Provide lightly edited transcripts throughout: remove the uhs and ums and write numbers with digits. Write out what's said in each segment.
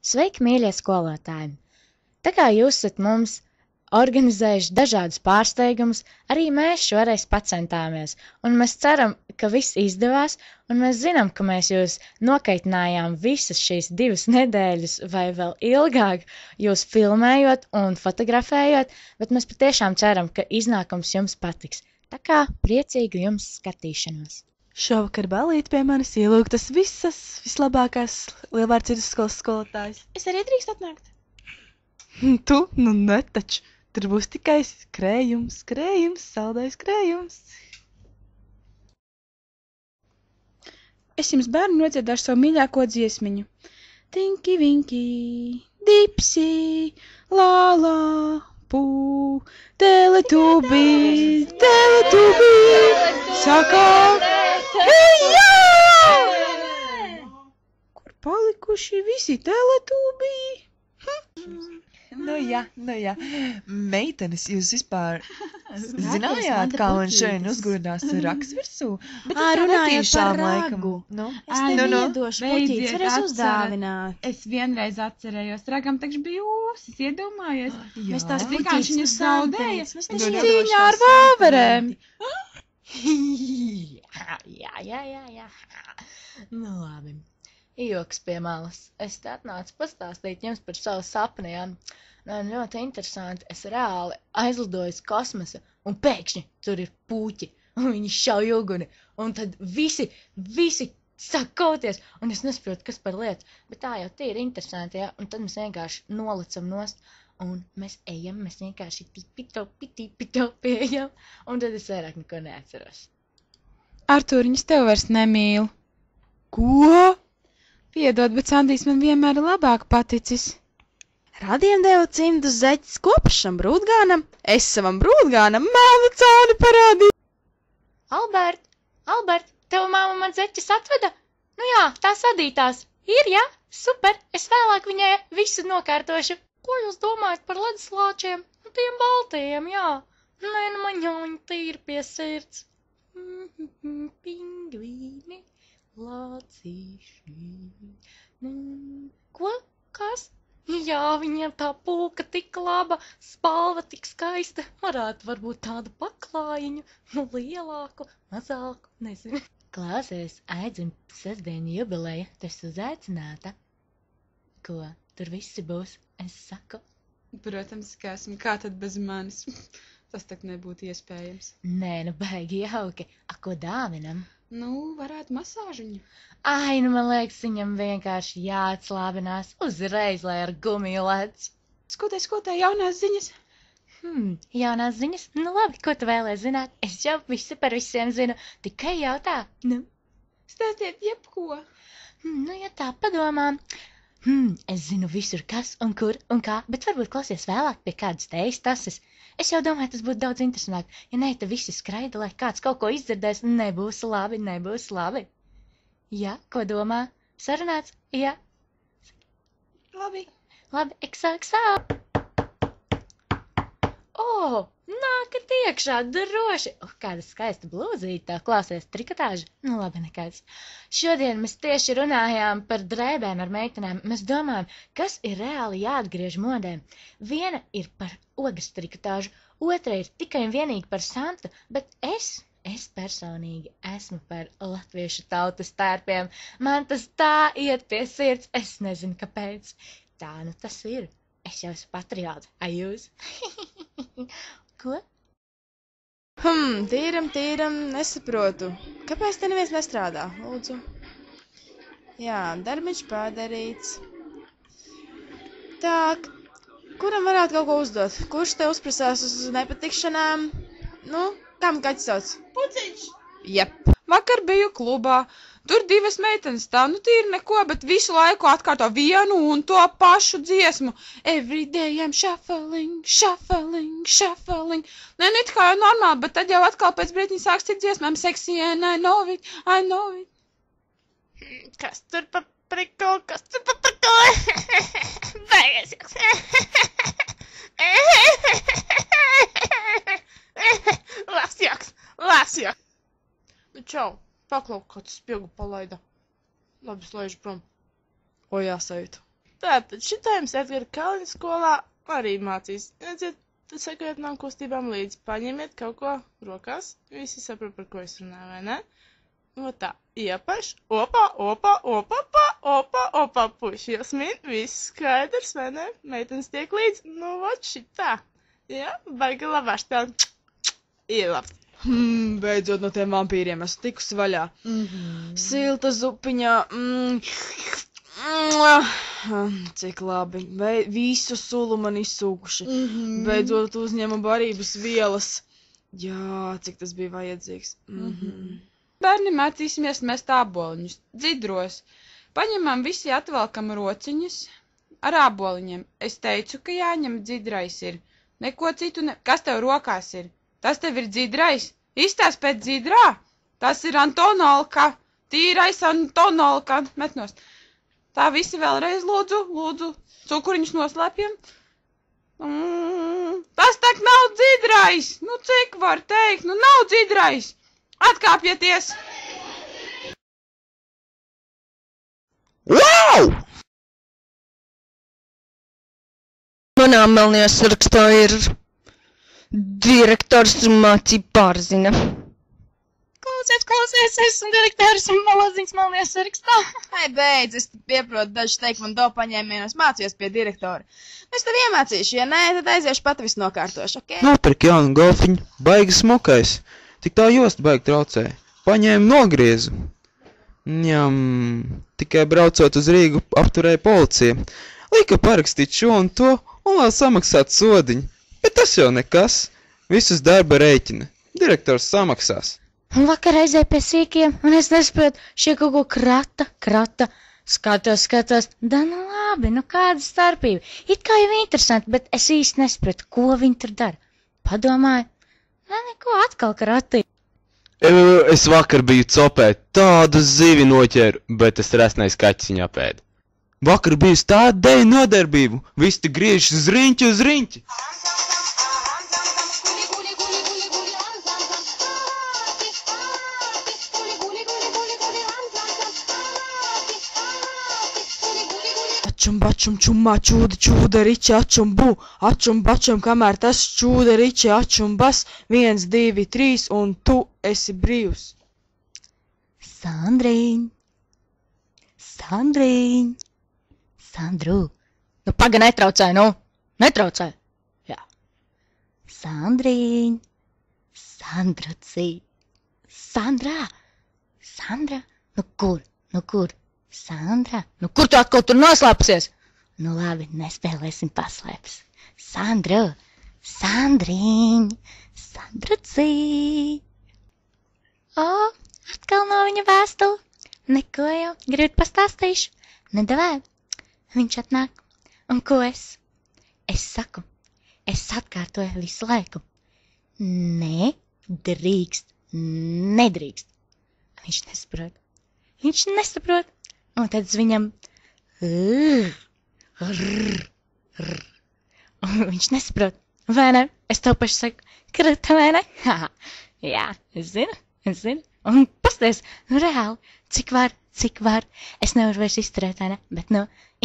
Sveiki, mīļie skolotāji! Tā kā jūs esat mums organizējuši dažādus pārsteigumus, arī mēs šoreiz pacentāmies, un mēs ceram, ka viss izdevās, un mēs zinām, ka mēs jūs nokaitinājām visas šīs 2 nedēļas vai vēl ilgāk jūs filmējot un fotografējot, bet mēs patiešām ceram, ka iznākums jums patiks. Tā kā priecīgu jums skatīšanos! Šovakar balīt pie manis ielūgtas visas vislabākās Lielvārds vidusskolas skolotājas. Es arī drīkst atnākt. Tu, nu netaču. Tur būs tikai skrējums, saldais skrējums. Es jums bērnu nodziedāšu savu mīļāko dziesmiņu. Tinki, vinki, dipsi, lā, lā, pū, teletubi, sakā. Kur palikuši visi teletubi? Nu jā. Meitenes, jūs vispār zinājāt, kā man šodien uzgurdās raks virsū? Bet Runājot par ragu. Es tev iedošu puķītes, varēs uzdāvināt. Es vienreiz atcerējos, ragam taču bija ūsis, iedomājies. Mēs tās Vienkārši puķītes viņas zaudēja. Cīņā ar vāverēm. Jā. Nu labi. Joks pie malas. Es te atnācu pastāstīt jums par savu sapniem. Ļoti interesanti. Es reāli aizlidoju uz kosmosu, un pēkšņi tur ir puķi, un viņi šauj uguni. Un tad visi sāk kauties, un es nesaprotu, kas par lietu. Bet tā jau tie ir interesanti, jā. Un tad mēs vienkārši nolicam nost, un mēs ejam, mēs vienkārši tipi-topi ejam, un tad es vairāk neko neatceros. Artūriņas tev vairs nemīlu. Ko? Piedod, bet Sandijs man vienmēr ir labāk paticis. Radiem deva cimdu zeķis kopašam brūdgānam, es savam brūdgānam melnu cauni parādīju. Albert, tava māma man zeķis atveda? Nu jā, tās adītās. Ir, jā? Super, es vēlāk viņai visu nokārtošu. Ko jūs domājat par leduslāčiem? Tiem baltajiem, jā. Nē, nu man jau viņi tīri pie sirds. Pingvīni, lācīši. Ko? Kas? Jā, viņiem tā pulka tik laba, spalva tik skaista. Varbūt tādu paklājiņu, lielāku, mazāku, nezinu. Klausies, aizim sestdienu jubileja, tu esi uzaicināta. Ko, tur visi būs, es saku? Protams, ka esmu, kā tad bez manis? Tas tak nebūtu iespējams. Nē, nu baigi jauki. Ko dāvinam? Nu, varētu masāžiņu. Ai, nu man liekas, viņam vienkārši jāatslābinās uzreiz, lai ar gumiju lec. Skotē, jaunās ziņas. Jaunās ziņas? Nu labi, ko tu vēlēs zināt? Es jau visu par visiem zinu, tikai jautā. Nu? Stāstiet jebko. Nu, ja tā padomā. Es zinu visur kas un kur un kā, bet varbūt klausies vēlāk pie kādas tejas tases. Es jau domāju, tas būtu daudz interesantāk. Ja nē, tad visi skraida, lai kāds kaut ko izdzirdēs, nebūs labi. Jā, ko domā? Sarunāts? Jā. Labi, XOXO. Nākat iekšā, droši. Kāda skaista blūzīte, tā klausies trikotāža. Nu, labi, nekāds. Šodien mēs tieši runājām par drēbēm ar meitenēm. Mēs domājam, kas ir reāli jāatgriež modēm. Viena ir par ogas trikotāžu, otra ir tikai un vienīgi par santu, bet es personīgi esmu par latviešu tautas tērpiem. Man tas tā iet pie sirds, es nezinu, kāpēc. Tā nu tas ir. Es jau esmu patriots. Ai jūs? Ko? Tīram, nesaprotu. Kāpēc te neviens nestrādā? Lūdzu. Jā, darbiņš padarīts. Tā, kuram varētu kaut ko uzdot? Kurš te uzprasās uz nepatikšanām? Nu, kam kaķis sauc? Puciņš. Jep. Vakar biju klubā. Tur 2 meitenes stāv, nu tīri neko, bet visu laiku atkārto vienu un to pašu dziesmu. Every day I'm shuffling. Nē, it kā jau normāli, bet tad jau atkal pēc brīdiņa sāks cita dziesma. I'm sexy and I know it. Kas tur pa prikolu? Beigas joks. Labs joks. Nu, čau. Paklauk, kā tu spilgu palaida. Labi, slēdzu prom. O, jāsajūtu. Tātad šitājums Edgara Kalņa skolā arī mācīs. Redziet, sekojiet man kustībām līdzi, paņemiet kaut ko rokās. Visi saprot, par ko es runāju, vai ne? No tā, iepaš, opa, puši, Jasmin, viss skaidrs, vai ne? Meitenes tiek līdzi, nu, vot šitā. Jā, baigi labāš tā. Ielabs. Beidzot no tiem vampīriem esmu tikusi vaļā. Silta zupiņā. Cik labi. Visu sulu man izsūkuši. Beidzot uzņēmu barības vielas. Jā, cik tas bija vajadzīgs. Bērni mācīsimies mest āboliņus, dzidros. Paņemam visi atvelkam rociņas ar āboliņiem. Es teicu, ka jāņem dzidrais ir. Neko citu Kas tev rokās ir? Tas tev ir dzidrais? Izstās pēc dzidrā? Tas ir Antonolka. Tīrais Antonolka. Metnost. Tā visi vēlreiz lūdzu. Cukuriņus noslēpjam. Tas tak nav dzidrais. Nu, cik var teikt? Nu, nav dzidrais. Atkāpieties. Wow! Manā melnajā sarakstā ir direktors un mācība pārzina. Klausies, esmu direktors un malaziņas melnajā sarakstā. Hei, beidz, es pieprotu dažus teikuma paņēmienos, mācījos pie direktora. Es tev iemācīšu, ja nē, tad aiziešu pat visu nokārtošu, ok? Nopirk jaunu golfiņu, baigi smukais. Tik tā josta baigi traucēja. Paņēmu nogriezu. Tikai braucot uz Rīgu apturēja policija. Lika parakstīt šo un to, un vēl samaksāt sodiņu. Bet tas jau nekas. Visus darba rēķina. Direktors samaksās. Un vakar aizēju pie sīkiem, un es nesaprotu, šie kaut ko krata. Skatos. Da, nu labi, nu kāda starpība. It kā jau interesanti, bet es īsti nesaprotu, ko viņi tur dara. Padomāju, neko atkal krati. Es vakar biju copēt, tādu zivi noķēru, bet es resnais kaķis viņā pēdu. Vakar biju tāda deju nodarbību, visi te griežas uz riņķi. Ačum, bačum, čumā, čūda, riči, ačum, bu, ačum, bačum, kamēr tas čūda, riči, ačum, bas, 1, 2, 3, un tu esi brīvs. Sandru, nu paga netraucē, netraucē. Jā. Sandra, nu kur? Sandra, nu kur tu atkal tur noslēpsies? Nu labi, nespēlēsim paslēpes. Sandrucī. Atkal nav viņa vēstule. Neko jau, gribat pastāstīšu? Nedavē. Viņš atnāk. Un ko es? Es saku, es atkārtoju visu laiku. Nedrīkst. Viņš nesaprot. Un tad es viņam un viņš nesaprot. Vai ne? Es tev paši saku, krata, vai ne? Jā, es zinu. Un pasties, nu reāli, cik var. Es nevaru vairs izturēt, vai ne? Bet,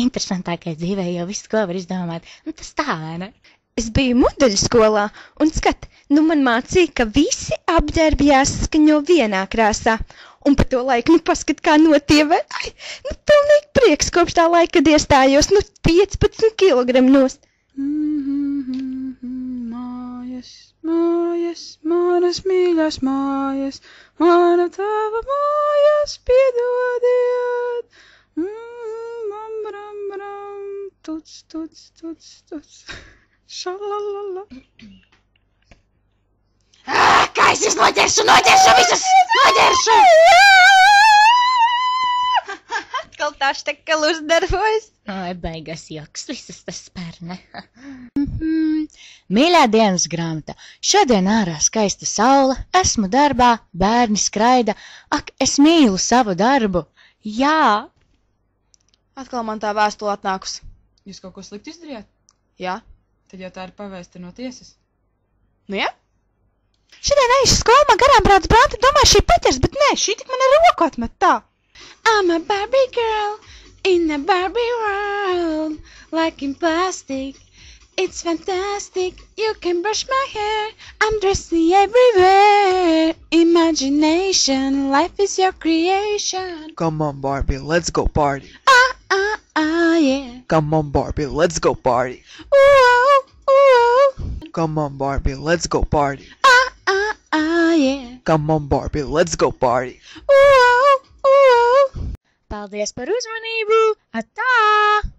interesantākai dzīvē jau viss, ko var izdomāt. Un tas tā, vai ne? Es biju modeļu skolā, un skat, man mācīja, ka visi apģērbi jāsaskaņo vienā krāsā. Un pa to laiku, paskat, kā notieva. Pilnīgi prieks kopš tā laika, kad iestājos, 15 kilogramu nost. Mājas, manas mīļās mājas, mana tava mājas, piedodiet. Bram, tuc, šalalala. Kā es jūs noķeršu visus! Noķeršu! Atkal tā štekala uzdarbojas. Ai, beigas joks, visas tas spērne. Mīļā dienas grāmata. Šodien ārā skaista saule, esmu darbā, bērni skraida. Ak, es mīlu savu darbu. Jā. Atkal man tā vēstule atnākusi. Jūs kaut ko sliktu izdarījāt? Jā. Tad jau tā ir pavēsta no tiesas. Nu jā? Šodien eju skolu, man garām brauc brānta, domāju, šī paķers, bet nē, šī tik man ar roku atmet tā. I'm a Barbie girl in a Barbie world. like in plastic. It's fantastic, you can brush my hair. I'm dressing everywhere. Imagination, life is your creation. Come on, Barbie, let's go party. Yeah. Come on, Barbie, let's go party. Ooh, ooh, Come on, Barbie, let's go party. yeah. Come on, Barbie, let's go party. Ooh, ooh. Paldies par uzmanību! Atā!